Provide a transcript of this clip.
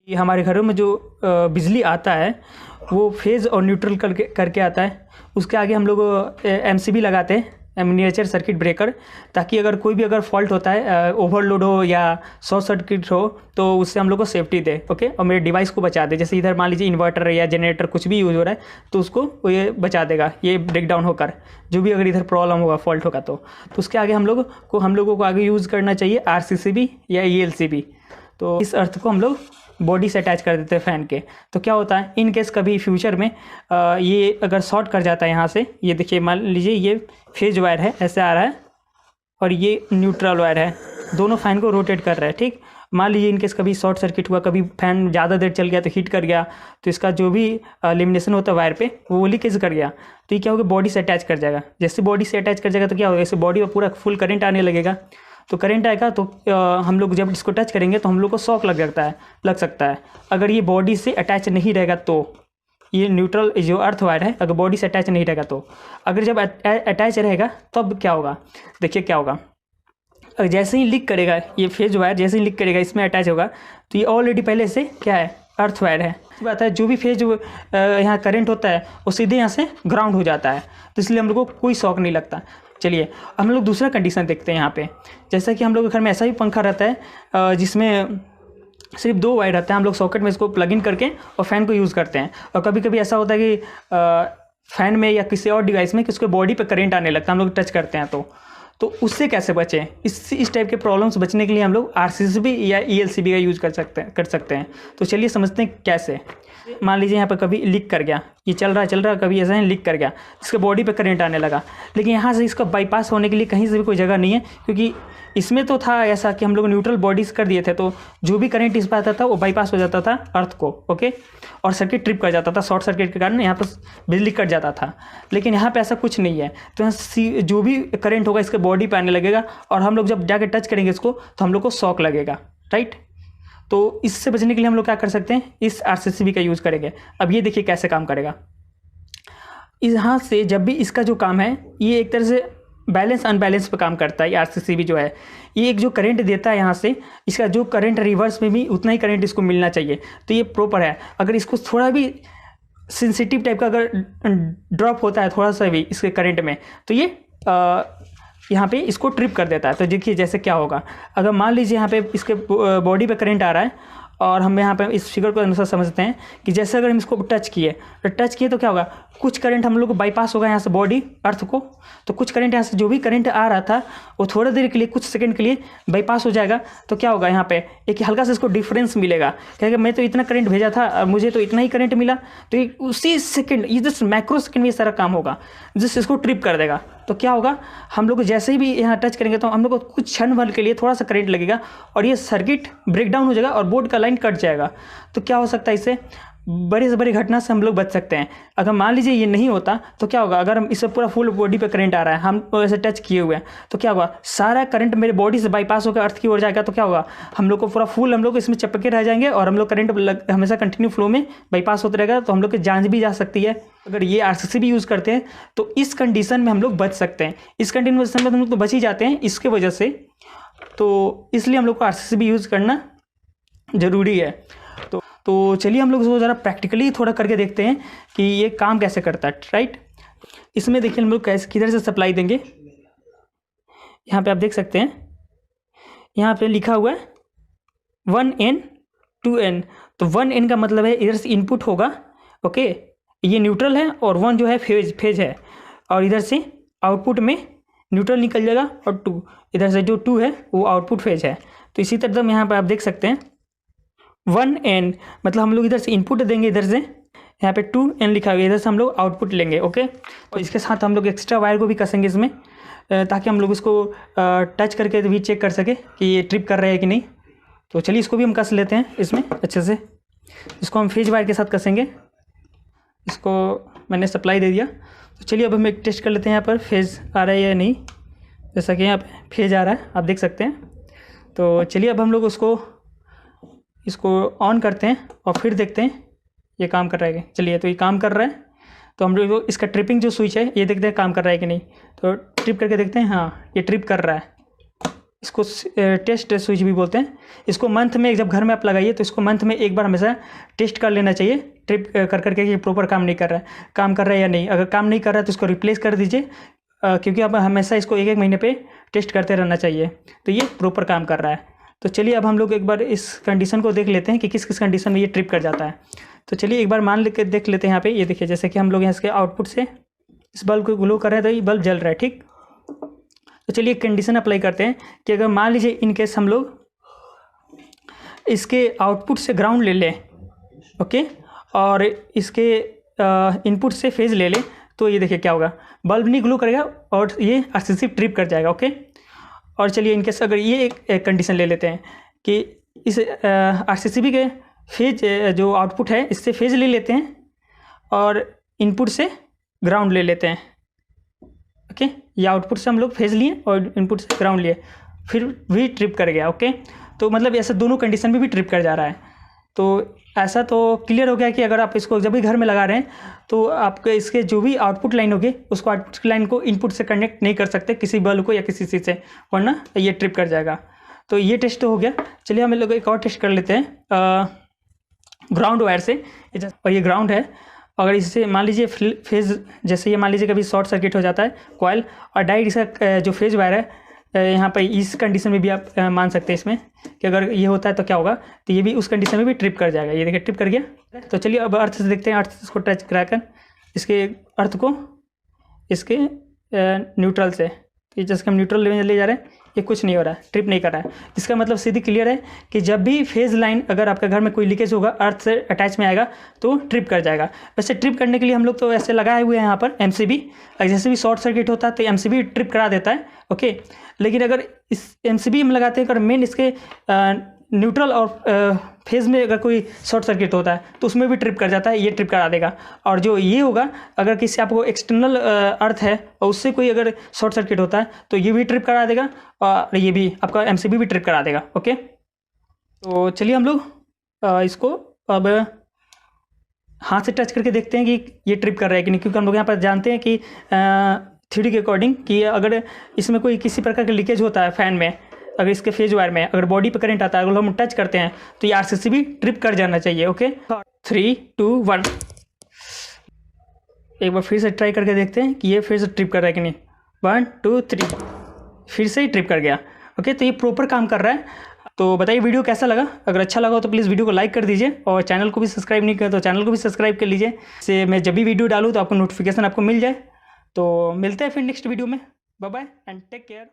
ये हमारे घरों में जो बिजली आता है वो फेज़ और न्यूट्रल करके आता है। उसके आगे हम लोग एमसीबी लगाते हैं, मिनिएचर सर्किट ब्रेकर, ताकि अगर कोई भी अगर फॉल्ट होता है, ओवरलोड हो या शॉर्ट सर्किट हो, तो उससे हम लोग को सेफ्टी दे। ओके, और मेरे डिवाइस को बचा दे। जैसे इधर मान लीजिए इन्वर्टर या जनरेटर कुछ भी यूज़ हो रहा है तो उसको ये बचा देगा, ये ब्रेक डाउन होकर जो भी अगर इधर प्रॉब्लम होगा, फॉल्ट होगा तो उसके आगे हम लोगों को आगे यूज़ करना चाहिए आरसीसीबी या ईएलसीबी। तो इस अर्थ को हम लोग बॉडी से अटैच कर देते हैं फ़ैन के। तो क्या होता है, इन केस कभी फ्यूचर में ये अगर शॉर्ट कर जाता है यहाँ से, ये देखिए मान लीजिए ये फेज वायर है, ऐसे आ रहा है, और ये न्यूट्रल वायर है, दोनों फ़ैन को रोटेट कर रहा है। ठीक, मान लीजिए इन केस कभी शॉर्ट सर्किट हुआ, कभी फ़ैन ज़्यादा देर चल गया तो हीट कर गया, तो इसका जो भी लेमिनेशन होता है वायर पे वो लीकेज कर गया, तो ये क्या होगा, बॉडी से अटैच कर जाएगा। जैसे बॉडी से अटैच कर जाएगा तो क्या होगा, जैसे बॉडी में पूरा फुल करंट आने लगेगा। तो करंट आएगा तो हम लोग जब इसको टच करेंगे तो हम लोग को शॉक लग सकता है। अगर ये बॉडी से अटैच नहीं रहेगा तो, ये न्यूट्रल जो अर्थ वायर है अगर बॉडी से अटैच नहीं रहेगा तो, अगर जब अटैच रहेगा तब क्या होगा, देखिए क्या होगा। जैसे ही लीक करेगा ये फेज वायर, जैसे ही लीक करेगा इसमें अटैच होगा, तो ये ऑलरेडी पहले से क्या है, अर्थ वायर है। बात है, जो भी फेज यहाँ करंट होता है वो सीधे यहाँ से ग्राउंड हो जाता है, तो इसलिए हम लोग को कोई शॉक नहीं लगता। चलिए हम लोग दूसरा कंडीशन देखते हैं यहाँ पे। जैसा कि हम लोग के घर में ऐसा भी पंखा रहता है जिसमें सिर्फ 2 वायर रहता है, हम लोग सॉकेट में इसको प्लग इन करके और फ़ैन को यूज़ करते हैं। और कभी कभी ऐसा होता है कि फ़ैन में या किसी और डिवाइस में कि उसके बॉडी पे करंट आने लगता है, हम लोग टच करते हैं तो उससे कैसे बचें। इस टाइप के प्रॉब्लम से बचने के लिए हम लोग आरसीसीबी या ईएलसीबी का यूज़ कर सकते हैं। तो चलिए समझते हैं कैसे। मान लीजिए यहाँ पर कभी लीक कर गया, ये चल रहा कभी ऐसा ही लीक कर गया, इसके बॉडी पे करंट आने लगा, लेकिन यहाँ से इसका बाईपास होने के लिए कहीं से भी कोई जगह नहीं है, क्योंकि इसमें तो था ऐसा कि हम लोग न्यूट्रल बॉडीज कर दिए थे, तो जो भी करंट इस पर आता था वो बाईपास हो जाता था अर्थ को। ओके, और सर्किट ट्रिप कर जाता था, शॉर्ट सर्किट के कारण यहाँ पर बिजली कट जाता था। लेकिन यहाँ पे ऐसा कुछ नहीं है, तो यहाँ जो भी करंट होगा इसके बॉडी पे आने लगेगा, और हम लोग जब जाके टच करेंगे इसको तो हम लोग को शॉक लगेगा। राइट, तो इससे बचने के लिए हम लोग क्या कर सकते हैं, इस आरसीसीबी का यूज़ करेंगे। अब ये देखिए कैसे काम करेगा। यहाँ से जब भी इसका जो काम है, ये एक तरह से बैलेंस अनबैलेंस पे काम करता है। ये आरसीसीबी जो है, ये एक जो करंट देता है यहाँ से, इसका जो करंट रिवर्स में भी उतना ही करंट इसको मिलना चाहिए, तो ये प्रॉपर है। अगर इसको थोड़ा भी सेंसिटिव टाइप का अगर ड्रॉप होता है थोड़ा सा भी इसके करंट में, तो ये यहाँ पे इसको ट्रिप कर देता है। तो देखिए जैसे क्या होगा, अगर मान लीजिए यहाँ पे इसके बॉडी पे करंट आ रहा है, और हम यहाँ पे इस फिगर को अनुसार समझते हैं कि जैसे अगर हम इसको टच किए तो क्या होगा, कुछ करंट हम लोग को बाईपास होगा यहाँ से बॉडी अर्थ को, तो कुछ करंट यहाँ से जो भी करंट आ रहा था वो थोड़ी देर के लिए, कुछ सेकंड के लिए बाईपास हो जाएगा। तो क्या होगा, यहाँ पे एक हल्का सा इसको डिफरेंस मिलेगा, क्योंकि मैं तो इतना करंट भेजा था, मुझे तो इतना ही करंट मिला, तो उसी सेकेंड, ये जस्ट माइक्रो सेकेंड में ये सारा काम होगा, जस्ट इसको ट्रिप कर देगा। तो क्या होगा, हम लोग जैसे ही भी यहाँ टच करेंगे तो हम लोग को कुछ क्षण भर के लिए थोड़ा सा करंट लगेगा, और ये सर्किट ब्रेक डाउन हो जाएगा और बोर्ड का लाइन कट जाएगा। तो क्या हो सकता है, इससे बड़ी से बड़ी घटना से हम लोग बच सकते हैं। अगर मान लीजिए ये नहीं होता तो क्या होगा, अगर हम इससे पूरा फुल बॉडी पे करंट आ रहा है, हम ऐसे टच किए हुए हैं, तो क्या होगा, सारा करंट मेरे बॉडी से बाईपास होकर अर्थ की ओर जाएगा। तो क्या होगा, हम लोग को पूरा फुल, हम लोग इसमें चिपके रह जाएंगे, और हम लोग करंट हमेशा कंटिन्यू फ्लो में बाईपास होता रहेगा, तो हम लोग की जान भी जा सकती है। अगर ये आरसीसीबी यूज़ करते हैं तो इस कंडीशन में हम लोग बच सकते हैं। इस कंडीशन में हम लोग तो बच ही जाते हैं इसके वजह से, तो इसलिए हम लोग को आरसीसीबी यूज़ करना ज़रूरी है। तो चलिए हम लोग इसको ज़रा प्रैक्टिकली थोड़ा करके देखते हैं कि ये काम कैसे करता है। राइट, इसमें देखिए हम लोग कैसे, किधर से सप्लाई देंगे। यहाँ पे आप देख सकते हैं, यहाँ पे लिखा हुआ है 1N 2N। तो 1N का मतलब है इधर से इनपुट होगा, ओके, ये न्यूट्रल है, और 1 जो है फेज है, और इधर से आउटपुट में न्यूट्रल निकल जाएगा, और 2 इधर से जो 2 है वो आउटपुट फेज है। तो इसी तरह यहाँ पर आप देख सकते हैं 1N मतलब हम लोग इधर से इनपुट देंगे, इधर से यहाँ पे 2N लिखा हुआ है, इधर से हम लोग आउटपुट लेंगे। ओके, और इसके साथ हम लोग एक्स्ट्रा वायर को भी कसेंगे इसमें, ताकि हम लोग इसको टच करके भी चेक कर सके कि ये ट्रिप कर रहा है कि नहीं। तो चलिए इसको भी हम कस लेते हैं इसमें अच्छे से। इसको हम फेज वायर के साथ कसेंगे। इसको मैंने सप्लाई दे दिया। तो चलिए अब हम एक टेस्ट कर लेते हैं यहाँ पर फेज आ रहा है या नहीं। जैसा कि यहाँ पे फेज आ रहा है, आप देख सकते हैं। तो चलिए अब हम लोग इसको ऑन करते हैं और फिर देखते हैं ये काम कर रहा है। चलिए, तो ये काम कर रहा है। तो हम लोग इसका ट्रिपिंग जो स्विच है ये देखते हैं काम कर रहा है कि नहीं। तो ट्रिप करके देखते हैं, हाँ ये ट्रिप कर रहा है। इसको टेस्ट स्विच भी बोलते हैं। इसको मंथ में जब घर में आप लगाइए तो इसको मंथ में एक बार हमेशा टेस्ट कर लेना चाहिए, ट्रिप कर करके कि प्रॉपर काम नहीं कर रहा है, काम कर रहा है या नहीं। अगर काम नहीं कर रहा है तो इसको रिप्लेस कर दीजिए, क्योंकि आप हमेशा इसको 1-1 महीने पे टेस्ट करते रहना चाहिए, तो ये प्रॉपर काम कर रहा है। तो चलिए अब हम लोग एक बार इस कंडीशन को देख लेते हैं कि किस किस कंडीशन में ये ट्रिप कर जाता है। तो चलिए एक बार मान लेकर देख लेते हैं। यहाँ पे ये देखिए, जैसे कि हम लोग यहाँ इसके आउटपुट से इस बल्ब को ग्लो कर रहे हैं तो ये बल्ब जल रहा है, ठीक। तो चलिए कंडीशन अप्लाई करते हैं कि अगर मान लीजिए इन केस हम लोग इसके आउटपुट से ग्राउंड ले लें, ओके, और इसके इनपुट से फेज ले लें, तो ये देखिए क्या होगा, बल्ब नहीं ग्लो करेगा और ये आरसीसी ट्रिप कर जाएगा, ओके। और चलिए इनकेस अगर ये एक कंडीशन ले लेते हैं कि इस आरसीसीबी के फेज जो आउटपुट है इससे फेज ले लेते हैं और इनपुट से ग्राउंड ले लेते हैं, ओके। ये आउटपुट से हम लोग फेज लिए और इनपुट से ग्राउंड लिए, फिर भी ट्रिप कर गया, ओके। तो मतलब ऐसे दोनों कंडीशन में भी ट्रिप कर जा रहा है। तो ऐसा तो क्लियर हो गया कि अगर आप इसको जब भी घर में लगा रहे हैं तो आपके इसके जो भी आउटपुट लाइन होगी उसको आउटपुट लाइन को इनपुट से कनेक्ट नहीं कर सकते किसी बल्ब को या किसी चीज़ से, वरना ये ट्रिप कर जाएगा। तो ये टेस्ट हो गया। चलिए हम लोग एक और टेस्ट कर लेते हैं ग्राउंड वायर से। और ये ग्राउंड है, अगर इससे मान लीजिए फेज, जैसे ये मान लीजिए कभी शॉर्ट सर्किट हो जाता है कॉइल, और डायरेक्ट इसका जो फेज वायर है यहाँ पर इस कंडीशन में भी आप मान सकते हैं इसमें कि अगर ये होता है तो क्या होगा, तो ये भी उस कंडीशन में भी ट्रिप कर जाएगा। ये देखिए ट्रिप कर गया। तो चलिए अब अर्थ से देखते हैं, अर्थ से इसको टच कराकर इसके अर्थ को इसके न्यूट्रल से, तो जैसे हम न्यूट्रल ले जा रहे हैं, ये कुछ नहीं हो रहा है, ट्रिप नहीं कर रहा है। इसका मतलब सीधी क्लियर है कि जब भी फेज लाइन अगर आपके घर में कोई लीकेज होगा अर्थ से अटैच में आएगा तो ट्रिप कर जाएगा। वैसे ट्रिप करने के लिए हम लोग तो ऐसे लगाए हुए हैं यहाँ पर एमसीबी, जैसे भी शॉर्ट सर्किट होता है तो एमसीबी ट्रिप करा देता है, ओके। लेकिन अगर इस एमसीबी में लगाते हैं, अगर मेन इसके न्यूट्रल और फेज में अगर कोई शॉर्ट सर्किट होता है तो उसमें भी ट्रिप कर जाता है, ये ट्रिप करा देगा। और जो ये होगा, अगर किसी आपको एक्सटर्नल अर्थ है और उससे कोई अगर शॉर्ट सर्किट होता है तो ये भी ट्रिप करा देगा और ये भी आपका एमसीबी भी ट्रिप करा देगा, ओके। तो चलिए हम लोग इसको अब हाथ से टच करके देखते हैं कि ये ट्रिप कर रहा है कि नहीं, क्योंकि हम लोग यहाँ पर जानते हैं कि थ्योरी के अकॉर्डिंग कि अगर इसमें कोई किसी प्रकार का लीकेज होता है फैन में, अगर इसके फेज वायर में अगर बॉडी पे करंट आता है, अगर हम टच करते हैं तो ये आरसीसी भी ट्रिप कर जाना चाहिए, ओके। 3, 2, 1 एक बार फिर से ट्राई करके देखते हैं कि ये फिर से ट्रिप कर रहा है कि नहीं। 1, 2, 3 फिर से ही ट्रिप कर गया, ओके। तो ये प्रॉपर काम कर रहा है। तो बताइए वीडियो कैसा लगा। अगर अच्छा लगा हो तो प्लीज़ वीडियो को लाइक कर दीजिए और चैनल को भी सब्सक्राइब नहीं किया तो चैनल को भी सब्सक्राइब कर लीजिए, से मैं जब भी वीडियो डालूँ तो आपको नोटिफिकेशन आपको मिल जाए। तो मिलते हैं फिर नेक्स्ट वीडियो में। Bye bye and take care.